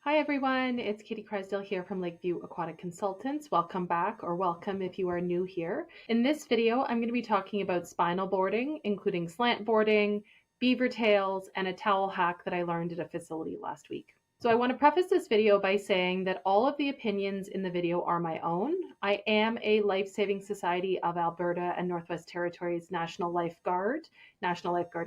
Hi everyone, it's Katie Crysdale here from Lakeview Aquatic Consultants. Welcome back, or welcome if you are new here. In this video, I'm going to be talking about spinal boarding, including slant boarding, beaver tails, and a towel hack that I learned at a facility last week. So I want to preface this video by saying that all of the opinions in the video are my own. I am a Lifesaving Society of Alberta and Northwest Territories National Lifeguard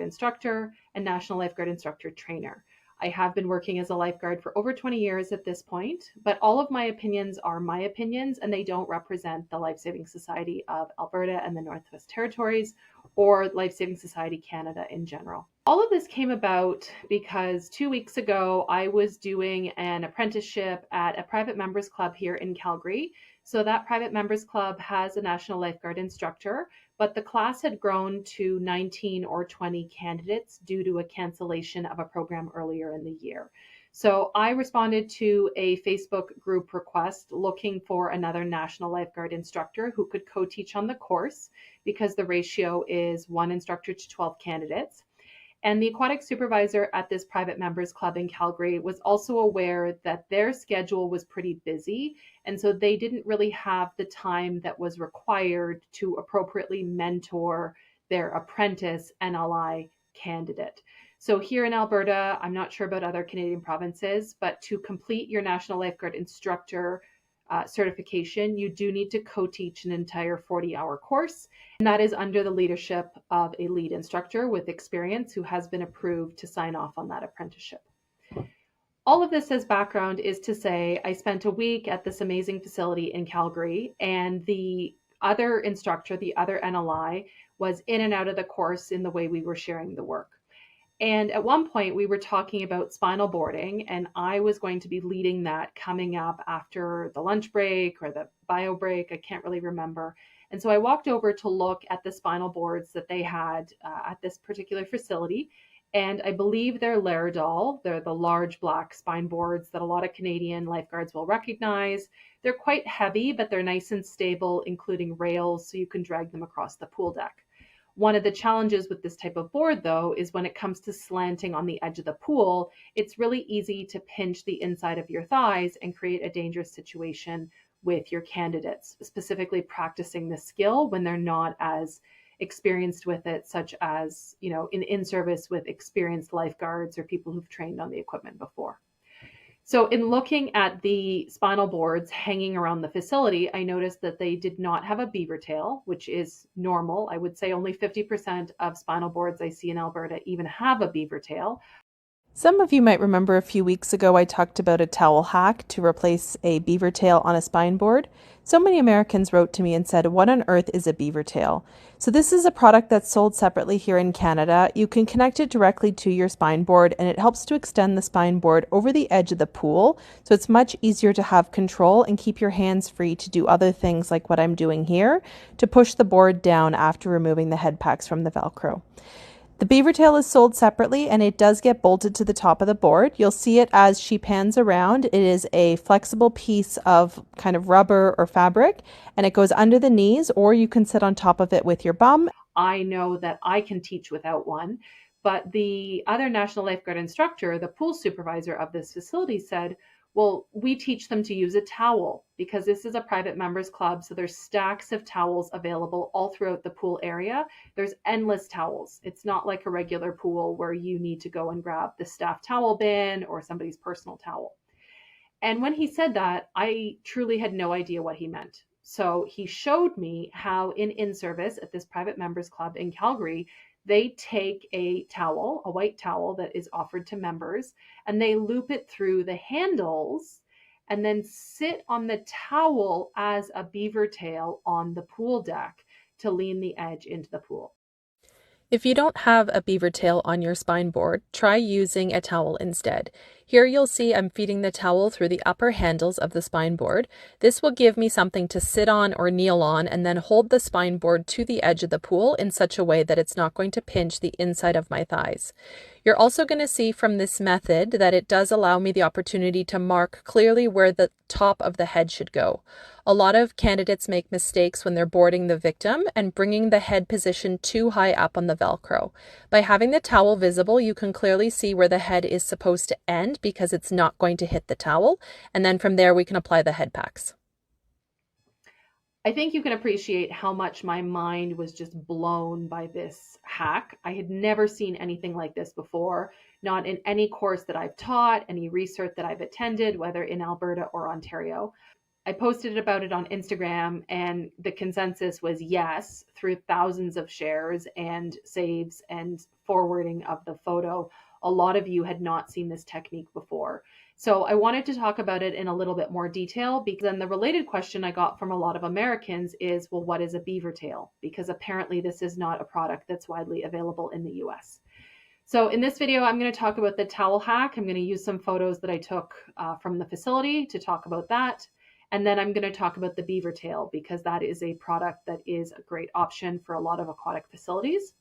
instructor, and National Lifeguard instructor trainer. I have been working as a lifeguard for over 20 years at this point, but all of my opinions are my opinions and they don't represent the Lifesaving Society of Alberta and the Northwest Territories or Lifesaving Society Canada in general. All of this came about because 2 weeks ago I was doing an apprenticeship at a private members club here in Calgary. So that private members club has a National Lifeguard instructor, but the class had grown to 19 or 20 candidates due to a cancellation of a program earlier in the year. So I responded to a Facebook group request looking for another National Lifeguard instructor who could co-teach on the course because the ratio is 1 instructor to 12 candidates. And the aquatic supervisor at this private members club in Calgary was also aware that their schedule was pretty busy. And so they didn't really have the time that was required to appropriately mentor their apprentice NLI candidate. So here in Alberta, I'm not sure about other Canadian provinces, but to complete your National Lifeguard instructor certification, you do need to co-teach an entire 40-hour course, and that is under the leadership of a lead instructor with experience who has been approved to sign off on that apprenticeship. All of this as background is to say I spent a week at this amazing facility in Calgary, and the other instructor, the other NLI, was in and out of the course in the way we were sharing the work. And at one point we were talking about spinal boarding, and I was going to be leading that coming up after the lunch break or the bio break. I can't really remember. And so I walked over to look at the spinal boards that they had at this particular facility. And I believe they're Laerdal. They're the large black spine boards that a lot of Canadian lifeguards will recognize. They're quite heavy, but they're nice and stable, including rails, so you can drag them across the pool deck. One of the challenges with this type of board, though, is when it comes to slanting on the edge of the pool, it's really easy to pinch the inside of your thighs and create a dangerous situation with your candidates, specifically practicing the skill when they're not as experienced with it, such as, in service with experienced lifeguards or people who've trained on the equipment before. So in looking at the spinal boards hanging around the facility, I noticed that they did not have a beaver tail, which is normal. I would say only 50% of spinal boards I see in Alberta even have a beaver tail. Some of you might remember a few weeks ago I talked about a towel hack to replace a beaver tail on a spine board. So many Americans wrote to me and said, what on earth is a beaver tail? So this is a product that's sold separately here in Canada. You can connect it directly to your spine board, and it helps to extend the spine board over the edge of the pool. So it's much easier to have control and keep your hands free to do other things like what I'm doing here, to push the board down after removing the head packs from the Velcro. The beaver tail is sold separately, and it does get bolted to the top of the board. You'll see it as she pans around. It is a flexible piece of kind of rubber or fabric, and it goes under the knees, or you can sit on top of it with your bum. I know that I can teach without one, but the other National Lifeguard instructor, the pool supervisor of this facility, said, well, we teach them to use a towel because this is a private members club. So there's stacks of towels available all throughout the pool area. There's endless towels. It's not like a regular pool where you need to go and grab the staff towel bin or somebody's personal towel. And when he said that, I truly had no idea what he meant. So he showed me how in service at this private members club in Calgary, they take a towel, a white towel that is offered to members, and they loop it through the handles and then sit on the towel as a beaver tail on the pool deck to lean the edge into the pool. If you don't have a beaver tail on your spine board, try using a towel instead. Here you'll see I'm feeding the towel through the upper handles of the spine board. This will give me something to sit on or kneel on and then hold the spine board to the edge of the pool in such a way that it's not going to pinch the inside of my thighs. You're also going to see from this method that it does allow me the opportunity to mark clearly where the top of the head should go. A lot of candidates make mistakes when they're boarding the victim and bringing the head position too high up on the Velcro. By having the towel visible, you can clearly see where the head is supposed to end hand because it's not going to hit the towel. And then from there, we can apply the head packs. I think you can appreciate how much my mind was just blown by this hack. I had never seen anything like this before, not in any course that I've taught, any research that I've attended, whether in Alberta or Ontario. I posted about it on Instagram, and the consensus was yes, through thousands of shares and saves and forwarding of the photo. A lot of you had not seen this technique before. So I wanted to talk about it in a little bit more detail, because then the related question I got from a lot of Americans is, well, what is a beaver tail? Because apparently this is not a product that's widely available in the US. So in this video, I'm going to talk about the towel hack. I'm going to use some photos that I took from the facility to talk about that. And then I'm going to talk about the beaver tail, because that is a product that is a great option for a lot of aquatic facilities.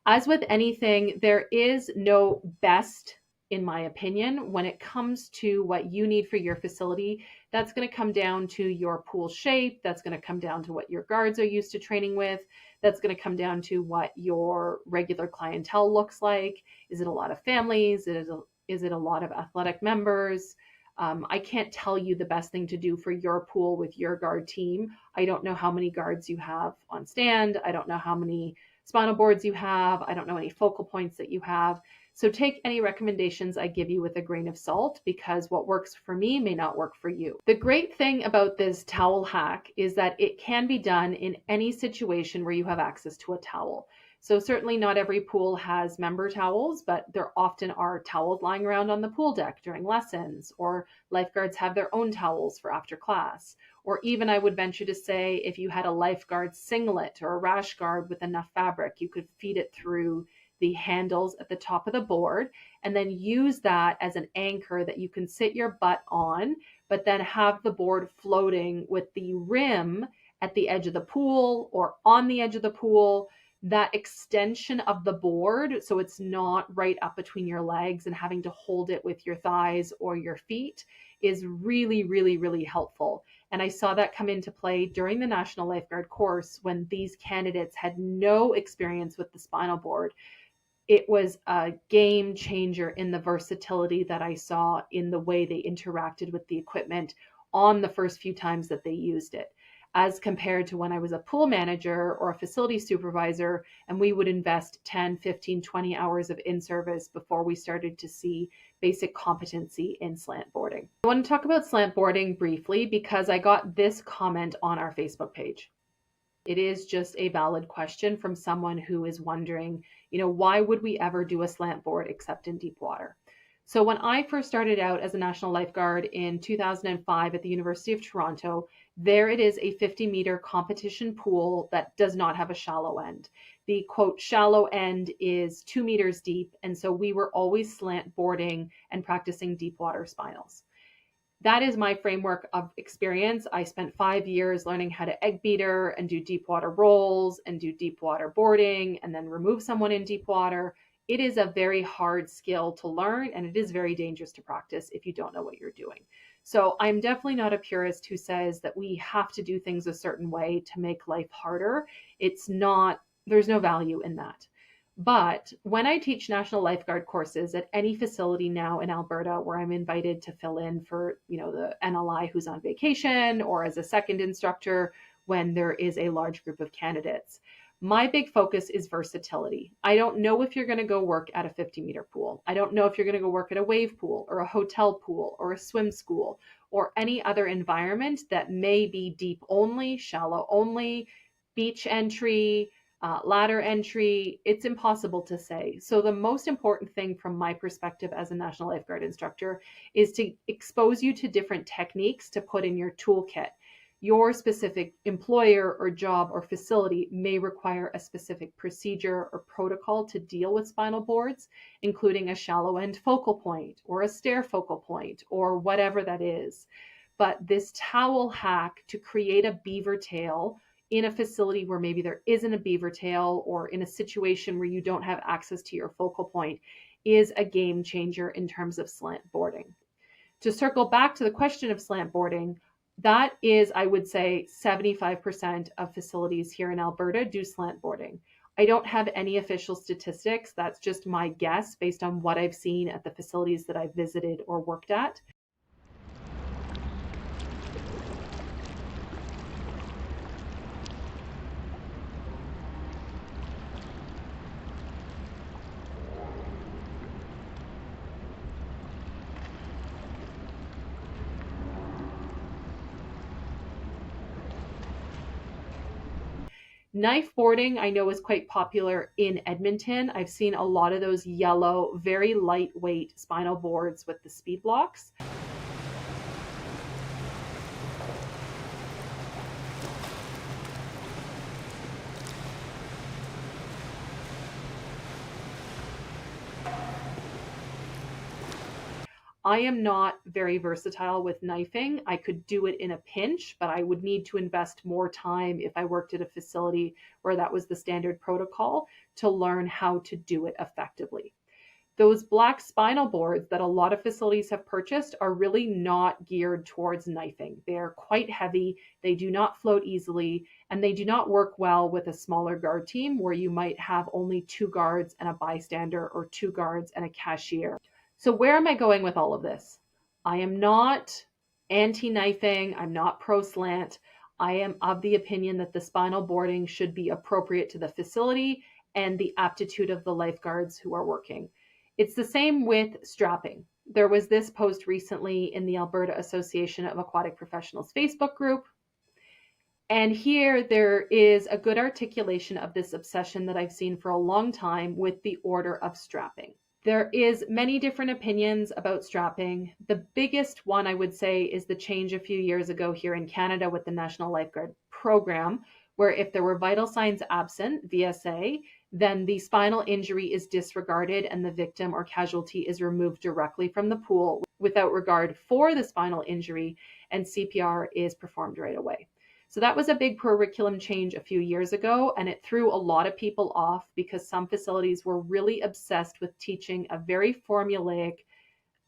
As with anything, there is no best, in my opinion, when it comes to what you need for your facility. That's going to come down to your pool shape. That's going to come down to what your guards are used to training with. That's going to come down to what your regular clientele looks like. Is it a lot of families? Is it a lot of athletic members? I can't tell you the best thing to do for your pool with your guard team. I don't know how many guards you have on stand. I don't know how many spinal boards you have. I don't know any focal points that you have. So take any recommendations I give you with a grain of salt, because what works for me may not work for you. The great thing about this towel hack is that it can be done in any situation where you have access to a towel. So certainly not every pool has member towels, but there often are towels lying around on the pool deck during lessons, or lifeguards have their own towels for after class. Or even, I would venture to say, if you had a lifeguard singlet or a rash guard with enough fabric, you could feed it through the handles at the top of the board and then use that as an anchor that you can sit your butt on, but then have the board floating with the rim at the edge of the pool or on the edge of the pool. That extension of the board, so it's not right up between your legs and having to hold it with your thighs or your feet, is really, really, really helpful. And I saw that come into play during the National Lifeguard course when these candidates had no experience with the spinal board. It was a game changer in the versatility that I saw in the way they interacted with the equipment on the first few times that they used it, as compared to when I was a pool manager or a facility supervisor, and we would invest 10, 15, 20 hours of in-service before we started to see basic competency in slant boarding. I want to talk about slant boarding briefly because I got this comment on our Facebook page. It is just a valid question from someone who is wondering, why would we ever do a slant board except in deep water? So when I first started out as a National Lifeguard in 2005 at the University of Toronto, there it is, a 50-meter competition pool that does not have a shallow end. The quote shallow end is 2 meters deep, and so we were always slant boarding and practicing deep water spinals. That is my framework of experience. I spent 5 years learning how to egg beater and do deep water rolls and do deep water boarding and then remove someone in deep water. It is a very hard skill to learn, and it is very dangerous to practice if you don't know what you're doing. So I'm definitely not a purist who says that we have to do things a certain way to make life harder. It's not, there's no value in that. But when I teach National Lifeguard courses at any facility now in Alberta where I'm invited to fill in for, the NLI who's on vacation, or as a second instructor when there is a large group of candidates, my big focus is versatility. I don't know if you're going to go work at a 50-meter pool. I don't know if you're going to go work at a wave pool or a hotel pool or a swim school or any other environment that may be deep only, shallow only, beach entry, ladder entry. It's impossible to say. So the most important thing from my perspective as a National Lifeguard instructor is to expose you to different techniques to put in your toolkit. Your specific employer or job or facility may require a specific procedure or protocol to deal with spinal boards, including a shallow end focal point or a stair focal point or whatever that is. But this towel hack to create a beaver tail in a facility where maybe there isn't a beaver tail, or in a situation where you don't have access to your focal point, is a game changer in terms of slant boarding. To circle back to the question of slant boarding, that is, I would say, 75% of facilities here in Alberta do slant boarding. I don't have any official statistics. That's just my guess based on what I've seen at the facilities that I've visited or worked at. Knife boarding, I know, is quite popular in Edmonton. I've seen a lot of those yellow, very lightweight spinal boards with the speed blocks. I am not very versatile with knifing. I could do it in a pinch, but I would need to invest more time if I worked at a facility where that was the standard protocol to learn how to do it effectively. Those black spinal boards that a lot of facilities have purchased are really not geared towards knifing. They're quite heavy, they do not float easily, and they do not work well with a smaller guard team where you might have only 2 guards and a bystander, or 2 guards and a cashier. So where am I going with all of this? I am not anti-knifing. I'm not pro-slant. I am of the opinion that the spinal boarding should be appropriate to the facility and the aptitude of the lifeguards who are working. It's the same with strapping. There was this post recently in the Alberta Association of Aquatic Professionals Facebook group. And here there is a good articulation of this obsession that I've seen for a long time with the order of strapping. There is many different opinions about strapping. The biggest one I would say is the change a few years ago here in Canada with the National Lifeguard program, where if there were vital signs absent, VSA, then the spinal injury is disregarded and the victim or casualty is removed directly from the pool without regard for the spinal injury, and CPR is performed right away. So that was a big curriculum change a few years ago, and it threw a lot of people off because some facilities were really obsessed with teaching a very formulaic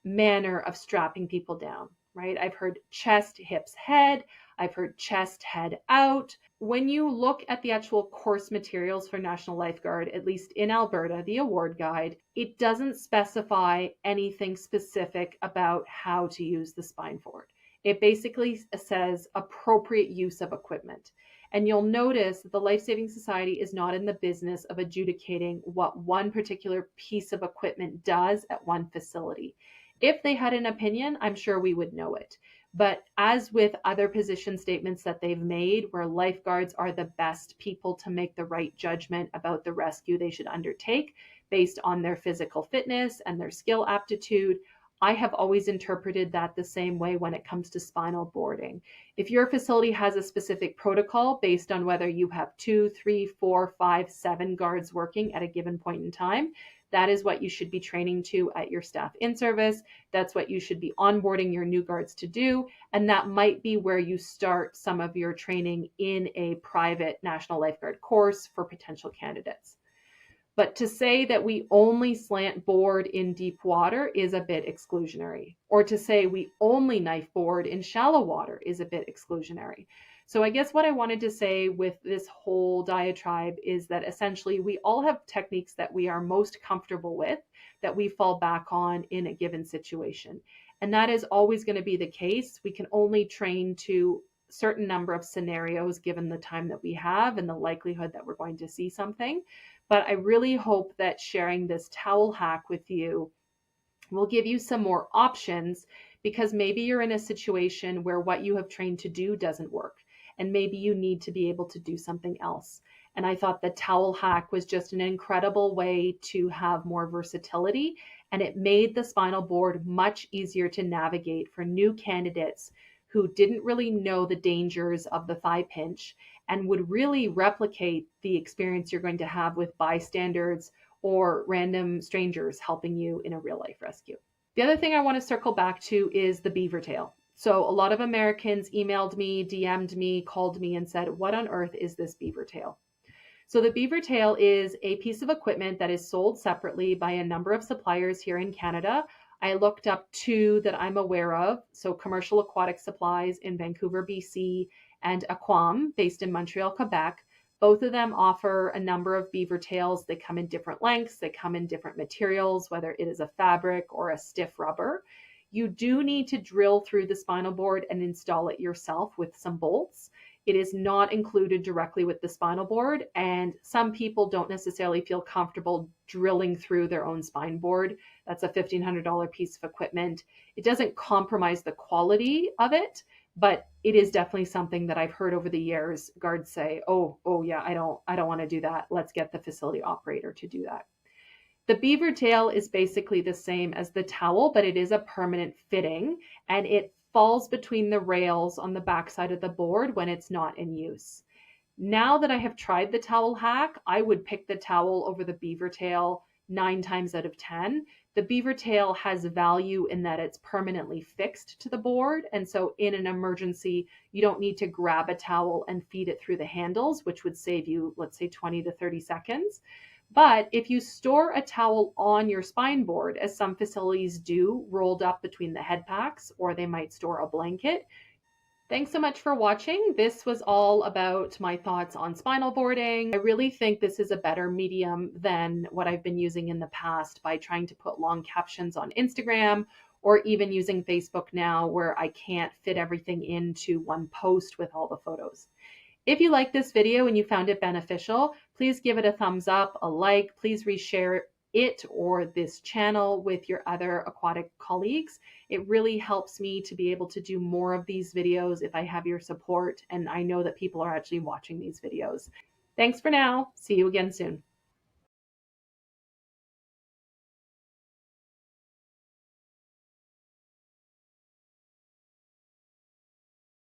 manner of strapping people down, right? I've heard chest, hips, head. I've heard chest, head out. When you look at the actual course materials for National Lifeguard, at least in Alberta, the award guide, it doesn't specify anything specific about how to use the spine board. It basically says appropriate use of equipment. And you'll notice that the Lifesaving Society is not in the business of adjudicating what one particular piece of equipment does at one facility. If they had an opinion, I'm sure we would know it. But as with other position statements that they've made, where lifeguards are the best people to make the right judgment about the rescue they should undertake based on their physical fitness and their skill aptitude, I have always interpreted that the same way when it comes to spinal boarding. If your facility has a specific protocol based on whether you have 2, 3, 4, 5, 7 guards working at a given point in time, that is what you should be training to at your staff in service. That's what you should be onboarding your new guards to do. And that might be where you start some of your training in a private National Lifeguard course for potential candidates. But to say that we only slant board in deep water is a bit exclusionary. Or to say we only knife board in shallow water is a bit exclusionary. So I guess what I wanted to say with this whole diatribe is that essentially we all have techniques that we are most comfortable with, that we fall back on in a given situation. And that is always going to be the case. We can only train to a certain number of scenarios given the time that we have and the likelihood that we're going to see something. But I really hope that sharing this towel hack with you will give you some more options, because maybe you're in a situation where what you have trained to do doesn't work, and maybe you need to be able to do something else. And I thought the towel hack was just an incredible way to have more versatility, and it made the spinal board much easier to navigate for new candidates who didn't really know the dangers of the thigh pinch and would really replicate the experience you're going to have with bystanders or random strangers helping you in a real life rescue. The other thing I want to circle back to is the beaver tail. So a lot of Americans emailed me, DM'd me, called me and said, what on earth is this beaver tail? So the beaver tail is a piece of equipment that is sold separately by a number of suppliers here in Canada. I looked up 2 that I'm aware of. So Commercial Aquatic Supplies in Vancouver, BC, and Aquam, based in Montreal, Quebec. Both of them offer a number of beaver tails. They come in different lengths, they come in different materials, whether it is a fabric or a stiff rubber. You do need to drill through the spinal board and install it yourself with some bolts. It is not included directly with the spinal board, and some people don't necessarily feel comfortable drilling through their own spine board. That's a $1,500 piece of equipment. It doesn't compromise the quality of it, but it is definitely something that I've heard over the years guards say, oh yeah, I don't want to do that. Let's get the facility operator to do that. The beaver tail is basically the same as the towel, but it is a permanent fitting, and it falls between the rails on the backside of the board when it's not in use. Now that I have tried the towel hack, I would pick the towel over the beaver tail 9 times out of 10. The beaver tail has value in that it's permanently fixed to the board. And so in an emergency, you don't need to grab a towel and feed it through the handles, which would save you, let's say, 20 to 30 seconds. But if you store a towel on your spine board, as some facilities do, rolled up between the head packs, or they might store a blanket. Thanks so much for watching. This was all about my thoughts on spinal boarding. I really think this is a better medium than what I've been using in the past by trying to put long captions on Instagram, or even using Facebook now where I can't fit everything into one post with all the photos. If you like this video and you found it beneficial, please give it a thumbs up, a like. Please reshare it or this channel with your other aquatic colleagues. It really helps me to be able to do more of these videos if I have your support, and I know that people are actually watching these videos. Thanks for now. See you again soon.